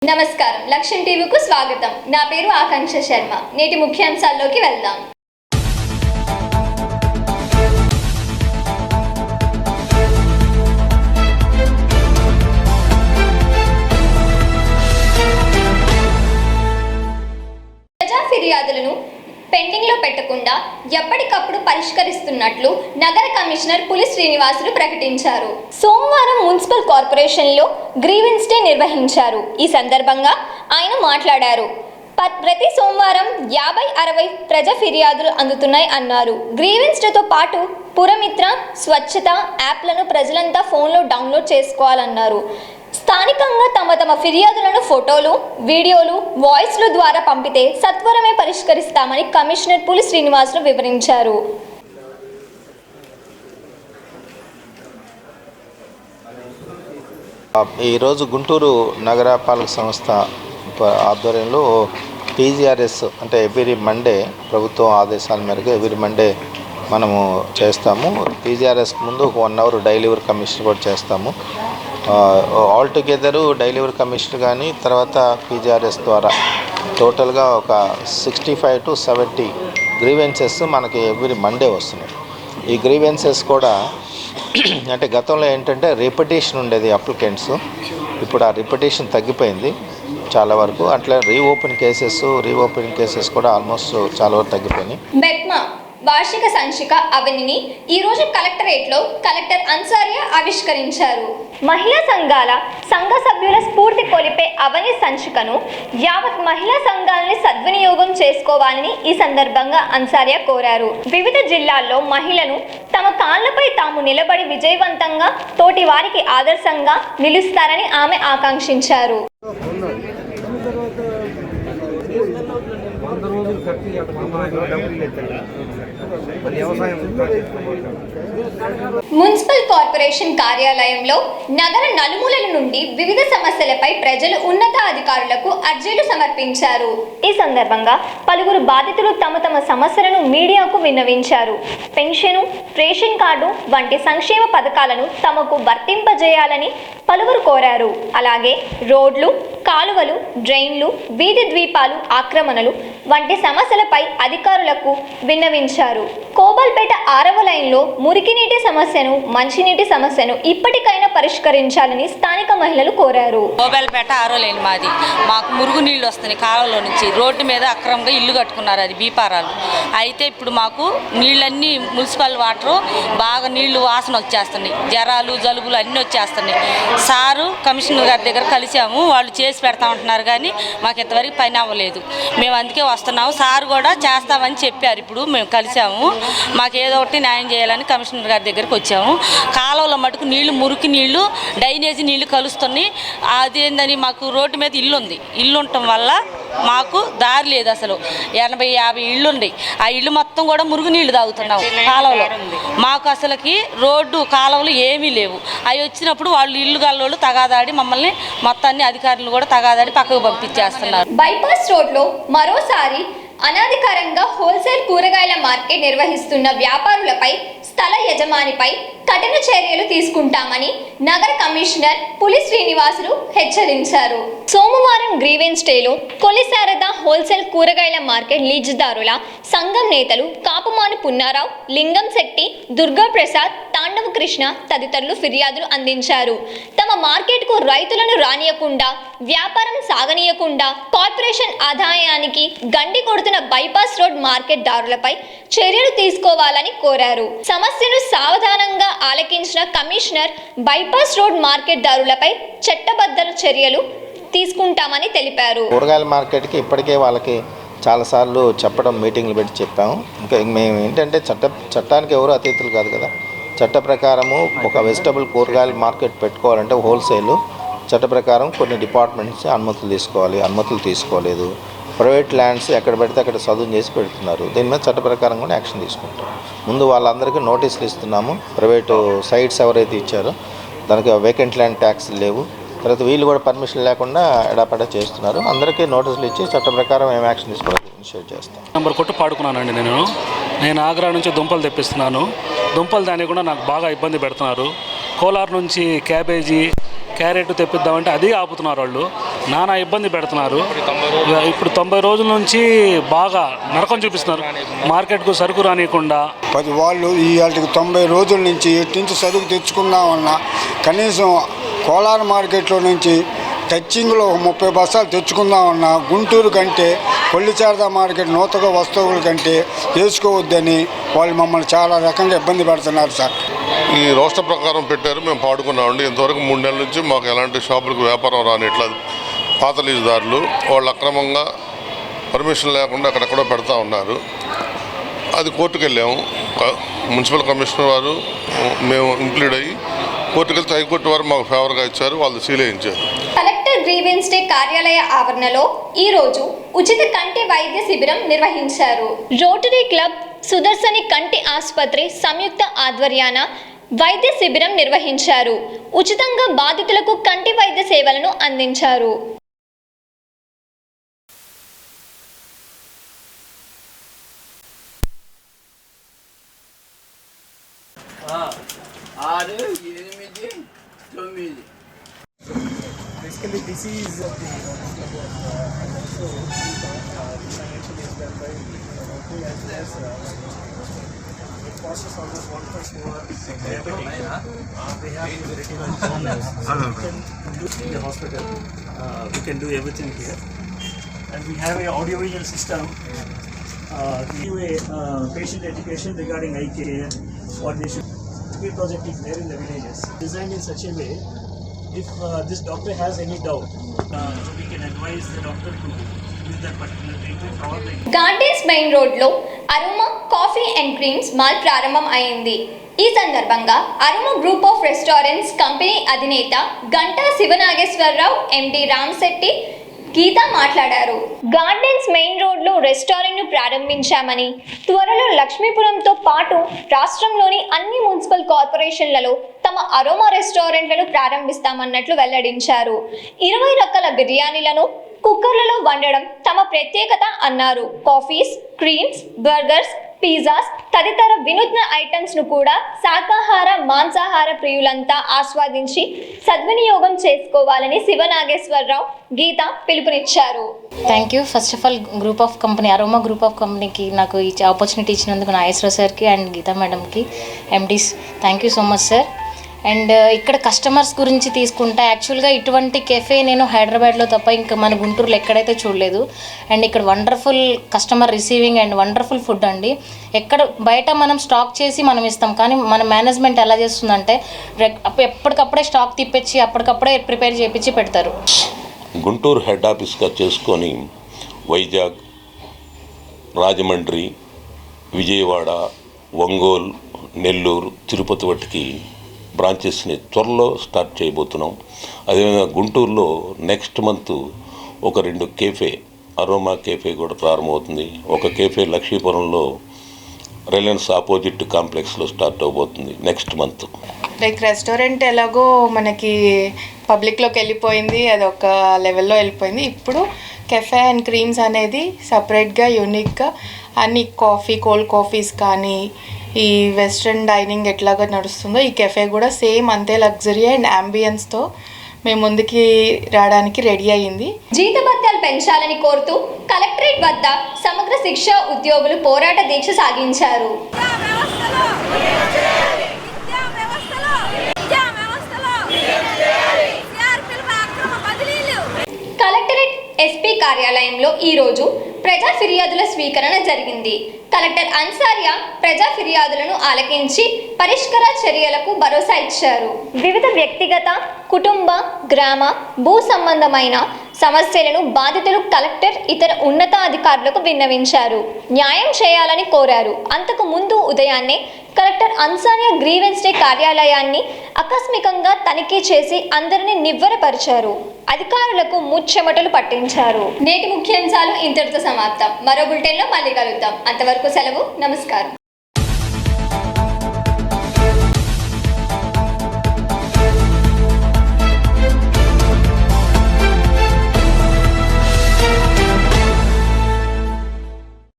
నమస్కారం లక్ష్యం టీవీకు స్వాగతం. నా పేరు ఆకాంక్ష శర్మ. నేటి ముఖ్యాంశాల్లోకి వెళ్దాం. ప్రజా ఫిర్యాదులను పెండింగ్ లో పెట్టకుండా ఎప్పటికప్పుడు పరిష్కరిస్తున్నట్లు నగర కమిషనర్ పులి శ్రీనివాసులు ప్రకటించారు. సోమవారం మున్సిపల్ కార్పొరేషన్ లో గ్రీవెన్స్ డే నిర్వహించారు. ఈ సందర్భంగా ఆయన మాట్లాడారు. ప్రతి సోమవారం 50-60 ప్రజా ఫిర్యాదులు అందుతున్నాయి అన్నారు. గ్రీవెన్స్ డేతో పాటు పురమిత్ర, స్వచ్ఛత యాప్లను ప్రజలంతా ఫోన్లో డౌన్లోడ్ చేసుకోవాలన్నారు. స్థానికంగా తమ ఫిర్యాదులను ఫోటోలు, వీడియోలు, వాయిస్ల ద్వారా పంపితే సత్వరమే పరిష్కరిస్తామని కమిషనర్ పులి శ్రీనివాసులు వివరించారు. ఈరోజు గుంటూరు నగరపాలక సంస్థ ఆధ్వర్యంలో పీజీఆర్ఎస్ అంటే ఎవ్రీ మండే ప్రభుత్వం ఆదేశాల మేరకు ఎవ్రీ మండే మనము చేస్తాము. పీజీఆర్ఎస్ ముందు 1 అవర్ డైలీవర్ కమిషన్ కూడా చేస్తాము. ఆల్ టుగెదరు డైలీవర్ కమిషన్ కానీ తర్వాత పీజీఆర్ఎస్ ద్వారా టోటల్గా ఒక 65 to 70 గ్రీవెన్సెస్ మనకి ఎవ్రీ మండే వస్తున్నాయి. ఈ గ్రీవెన్సెస్ కూడా అంటే గతంలో ఏంటంటే రిపిటేషన్ ఉండేది అప్లికెంట్స్, ఇప్పుడు ఆ రిపిటేషన్ తగ్గిపోయింది చాలా వరకు. అట్లా రీఓపెనింగ్ కేసెస్ కూడా ఆల్మోస్ట్ చాలా వరకు తగ్గిపోయినాయి. వార్షిక సంచిక అవనిని ఈరోజు కలెక్టరేట్లో కలెక్టర్ అన్సారియా ఆవిష్కరించారు. మహిళా సంఘ సభ్యుల స్ఫూర్తి కొలిపే అవని సంచికను యావత్ మహిళా సంఘాలని సద్వినియోగం చేసుకోవాలని ఈ సందర్భంగా అన్సారియా కోరారు. వివిధ జిల్లాల్లో మహిళలు తమ కాళ్లపై తాము నిలబడి విజయవంతంగా తోటి వారికి ఆదర్శంగా నిలుస్తారని ఆమె ఆకాంక్షించారు. మున్సిపల్ కార్పొరేషన్ కార్యాలయంలో నగర నలుమూలల నుండి వివిధ సమస్యలపై ప్రజలు ఉన్నతాధికారులకు అర్జీలు సమర్పించారు. ఈ సందర్భంగా పలువురు బాధితులు తమ సమస్యలను మీడియాకు విన్నవించారు. పెన్షను, రేషన్ కార్డు వంటి సంక్షేమ పథకాలను తమకు వర్తింపజేయాలని పలువురు కోరారు. అలాగే రోడ్లు, కాలువలు, డ్రైన్లు, వీధి ద్వీపాలు ఆక్రమణలు వంటి సమస్యలపై అధికారులకు విన్నవించారు. కోబల్పేట 6వ లైన్లో మురికినీటి సమస్యను, మంచినీటి సమస్యను ఇప్పటికైనా పరిష్కరించాలని స్థానిక మహిళలు కోరారు. కోబల్పేట 6వ లైన్ మాది. మాకు మురుగు నీళ్లు వస్తున్నాయి కాలువలో నుంచి. రోడ్డు మీద అక్రమంగా ఇల్లు కట్టుకున్నారు, అది బీపారాలు. అయితే ఇప్పుడు మాకు నీళ్ళన్నీ మున్సిపల్ వాటరు బాగా నీళ్లు వాసన వచ్చేస్తున్నాయి, జ్వరాలు, జలుబులు అన్నీ వచ్చేస్తున్నాయి. సారు కమిషనర్ గారి దగ్గర కలిసాము, వాళ్ళు చేసి పెడతామంటున్నారు కానీ మాకు ఇంతవరకు పని అవ్వలేదు. మేము అందుకే వస్తున్నాము. సార్ కూడా చేస్తామని చెప్పారు. ఇప్పుడు మేము కలిసాము, మాకు ఏదో ఒకటి న్యాయం చేయాలని కమిషనర్ గారి దగ్గరికి వచ్చాము. కాలువలో మటుకు నీళ్లు, మురికి నీళ్లు, డ్రైనేజీ నీళ్లు కలుస్తున్నాయి. అదేందని మాకు రోడ్డు మీద ఇల్లు ఉంది. ఇల్లు ఉండటం వల్ల మాకు దారి లేదు. అసలు 80-50 ఇళ్ళు ఉన్నాయి. ఆ ఇల్లు మొత్తం కూడా మురుగు నీళ్లు తాగుతున్నాము కాలువలో. మాకు అసలుకి రోడ్డు, కాలువలు ఏమీ లేవు. అవి వచ్చినప్పుడు వాళ్ళు ఇల్లు గల్లోళ్ళు తగాదాడి మమ్మల్ని మొత్తాన్ని అధికారులు కూడా తగాదాడి పక్కకు పంపించేస్తున్నారు. బైపాస్ రోడ్లో మరోసారి అనాధికారంగా హోల్సేల్ కూరగాయల మార్కెట్ నిర్వహిస్తున్న వ్యాపారులపై, స్థల యజమానిపై కఠిన చర్యలు తీసుకుంటామని నగర కమిషనర్ పులి శ్రీనివాసులు హెచ్చరించారు. సోమవారం గ్రీవెన్స్ డేలో కొలిశారద హోల్సేల్ కూరగాయల మార్కెట్ లీజుదారుల సంఘం నేతలు కాపుమాను పున్నారావు, లింగం శెట్టి, దుర్గా ప్రసాద్, తాండవ కృష్ణ తదితరులు ఫిర్యాదులు అందించారు. తమ మార్కెట్కు రైతులను రానియకుండా, వ్యాపారం సాగనీయకుండా కార్పొరేషన్ ఆదాయానికి గండి కొడుతున్న బైపాస్ రోడ్ మార్కెట్ దారులపై చర్యలు తీసుకోవాలని కోరారు. సమస్యను సావధానంగా ఆలకించిన కమిషనర్ బైపాస్ రోడ్ మార్కెట్ దారులపై చట్టబద్ధ చర్యలు తీసుకుంటామని తెలిపారు. కూరగాయల మార్కెట్కి ఇప్పటికే వాళ్ళకి చాలాసార్లు చెప్పడం, మీటింగ్లు పెట్టి చెప్పాము. ఇంకా మేము ఏంటంటే చట్టానికి ఎవరు అతీతులు కాదు కదా. చట్ట ప్రకారము ఒక వెజిటబుల్ కూరగాయల మార్కెట్ పెట్టుకోవాలంటే హోల్సేల్ చట్ట ప్రకారం కొన్ని డిపార్ట్మెంట్స్ అనుమతులు తీసుకోవాలి. అనుమతులు తీసుకోలేదు. ప్రైవేట్ ల్యాండ్స్ ఎక్కడ పెడితే అక్కడ చదువు చేసి పెడుతున్నారు. దీని మీద చట్ట ప్రకారం కూడా యాక్షన్ తీసుకుంటాం. ముందు వాళ్ళందరికీ నోటీసులు ఇస్తున్నాము. ప్రైవేటు సైట్స్ ఎవరైతే ఇచ్చారో దానికి వేకెంట్ ల్యాండ్ ట్యాక్స్ లేవు. తర్వాత వీళ్ళు కూడా పర్మిషన్ లేకుండా ఎడాపడా చేస్తున్నారు. అందరికీ నోటీసులు ఇచ్చి చట్ట ప్రకారం ఏం యాక్షన్ తీసుకోవాలి ఇనిషియేట్ చేస్తాం. నెంబర్ కొట్టు పాడుకున్నానండి. నేను ఆగ్రా నుంచి దుంపలు తెప్పిస్తున్నాను. దుంపలు దాన్ని కూడా నాకు బాగా ఇబ్బంది పెడుతున్నారు. కోలార్ నుంచి క్యాబేజీ, క్యారెట్ తెప్పిద్దామంటే అది ఆపుతున్నారు వాళ్ళు, నానా ఇబ్బంది పెడుతున్నారు. ఇప్పుడు 90 రోజుల నుంచి బాగా నరకం చూపిస్తున్నారు, మార్కెట్కు సరుకు రానియకుండా. వాళ్ళు ఈ 90 రోజుల నుంచి ఎటు నుంచి సరుకు తెచ్చుకుందామన్నా కనీసం కోలార్ మార్కెట్లో నుంచి టచ్చింగ్లో 30 బస్తాలు తెచ్చుకుందామన్నా గుంటూరు కంటే కొల్లిచారద మార్కెట్ నూతన వస్తువుల కంటే వేసుకోవద్దని వాళ్ళు మమ్మల్ని చాలా రకంగా ఇబ్బంది పెడుతున్నారు సార్. ఈ రోస్టర్ ప్రకారం పెట్టారు, మేము పాడుకున్నామండి. ఇంతవరకు 3 నెలల నుంచి మాకు ఎలాంటి షాపులకు వ్యాపారం రానిట్లా పాత లీజుదారులు వాళ్ళు అక్రమంగా పర్మిషన్ లేకుండా అక్కడెక్కడో పెడతా ఉన్నారు. అది కోర్టుకు వెళ్ళాము, మున్సిపల్ కమిషనర్ వారు మేము ఇంక్లూడ్ అయ్యి కోర్టుకు వెళ్తే హైకోర్టు వారు మాకు ఫేవర్గా ఇచ్చారు, వాళ్ళు సీల్ వేయించారు. కలెక్టర్ గ్రీవెన్స్ డే కార్యాలయ ఆవరణలో ఈ రోజు ఉచిత కంటి వైద్య శిబిరం నిర్వహించారు. రోటరీ క్లబ్, సుదర్శని కంటి ఆసుపత్రి సంయుక్త ఆధ్వర్యాన వైద్య శిబిరం నిర్వహించారు. ఉచితంగా బాధితులకు కంటి వైద్య సేవలను అందించారు. Basically, this is the financial is done by as it costs almost 1.4 diabetic. They have the in the hospital. We can do everything here, and we have a audiovisual system. We do a patient education regarding eye care, what they should. The project is there in the villages, designed in such a way. If this doctor has any doubt, so we can advise the doctor to use that particular treatment or the gardens main రోడ్లో Aroma coffee and creams mall ప్రారంభం అయింది. ఈ సందర్భంగా Aroma group of restaurants company అధినేత గంటా శివనాగేశ్వరరావు, ఎండి రామశెట్టి, గీత మాట్లాడారు. Gardens main రోడ్లో రెస్టారెంట్ను ప్రారంభించామని, త్వరలో లక్ష్మీపురంతో పాటు రాష్ట్రంలోని అన్ని మున్సిపల్ కార్పొరేషన్లలో తమ అరోమా రెస్టారెంట్లను ప్రారంభిస్తామన్నట్లు వెల్లడించారు. 20 రకాల బిర్యానీలను కుక్కర్లలో వండడం తమ ప్రత్యేకత అన్నారు. కాఫీస్, క్రీమ్స్, బర్గర్స్, పిజ్జాస్ తదితర వినూత్న ఐటమ్స్ను కూడా శాకాహార, మాంసాహార ప్రియులంతా ఆస్వాదించి సద్వినియోగం చేసుకోవాలని శివనాగేశ్వరరావు, గీత పిలుపునిచ్చారు. Thank you. First of all group of company, aroma group of కంపెనీకి నాకు ఈ ఆపర్చునిటీ ఇచ్చినందుకు నాగేశ్వర సార్కి అండ్ గీతా మేడంకి, MDs, thank you so much sir. And ఇక్కడ కస్టమర్స్ గురించి తీసుకుంటే యాక్చువల్గా ఇటువంటి కెఫే నేను హైదరాబాద్లో తప్ప ఇంకా మన గుంటూరులో ఎక్కడైతే చూడలేదు. అండ్ ఇక్కడ wonderful customer receiving and wonderful food అండి. ఎక్కడ బయట మనం స్టాక్ చేసి మనం ఇస్తాం, కానీ మన మేనేజ్మెంట్ ఎలా చేస్తుందంటే ఎప్పటికప్పుడే స్టాక్ తిప్పించి అప్పటికప్పుడే ప్రిపేర్ చేయించి పెడతారు. గుంటూరు హెడ్ ఆఫీస్గా చేసుకొని వైజాగ్, రాజమండ్రి, విజయవాడ, ఒంగోలు, నెల్లూరు, తిరుపతి వాటికి బ్రాంచెస్ని త్వరలో స్టార్ట్ చేయబోతున్నాం. అదేవిధంగా గుంటూరులో నెక్స్ట్ మంత్ ఒక 2 కేఫే, అరోమా కేఫే కూడా ప్రారంభమవుతుంది. ఒక కేఫే లక్ష్మీపురంలో రిలయన్స్ ఆపోజిట్ కాంప్లెక్స్లో స్టార్ట్ అవబోతుంది నెక్స్ట్ మంత్. లైక్ రెస్టారెంట్ ఎలాగో మనకి పబ్లిక్లోకి వెళ్ళిపోయింది, అది ఒక లెవెల్లో వెళ్ళిపోయింది. ఇప్పుడు కెఫే అండ్ క్రీమ్స్ అనేది సపరేట్గా యూనిక్గా అన్ని కాఫీ, కోల్డ్ కాఫీస్ కానీ ఈ వెస్ట్రన్ డైనింగ్ ఎట్లాగా నడుస్తుందో ఈ కెఫే కూడా సేమ్ అంతే లగ్జరీ అండ్ అంబియన్స్తో మేము ముందుకి రావడానికి రెడీ అయ్యింది. జీతభత్యాలు పెంచాలని కోరుతూ కలెక్టరేట్ వద్ద సమగ్ర శిక్ష ఉద్యోగులు పోరాట దీక్ష సాగించారు. కలెక్టరేట్ ఎస్పీ కార్యాలయంలో ఈరోజు ప్రజా ఫిర్యాదుల స్వీకరణ జరిగింది. కలెక్టర్ అన్సారియా ప్రజా ఫిర్యాదులను ఆలకించి పరిష్కార చర్యలకు భరోసా ఇచ్చారు. వివిధ వ్యక్తిగత, కుటుంబ, గ్రామ, భూ సంబంధమైన సమస్యలను బాధితులు కలెక్టర్, ఇతర ఉన్నతాధికారులకు విన్నవించారు. న్యాయం చేయాలని కోరారు. అంతకు ముందు ఉదయాన్నే కలెక్టర్ అన్సారియా గ్రీవెన్స్ డే కార్యాలయాన్ని ఆకస్మికంగా తనిఖీ చేసి అందరినీ నివ్వెరపరిచారు. అధికారులకు ముచ్చెమటలు పట్టించారు. నేటి ముఖ్యాంశాలు ఇంతటితో సమాప్తం. మరో బులెటిన్లో మళ్ళీ కలుద్దాం. అంతవరకు సెలవు. నమస్కారం.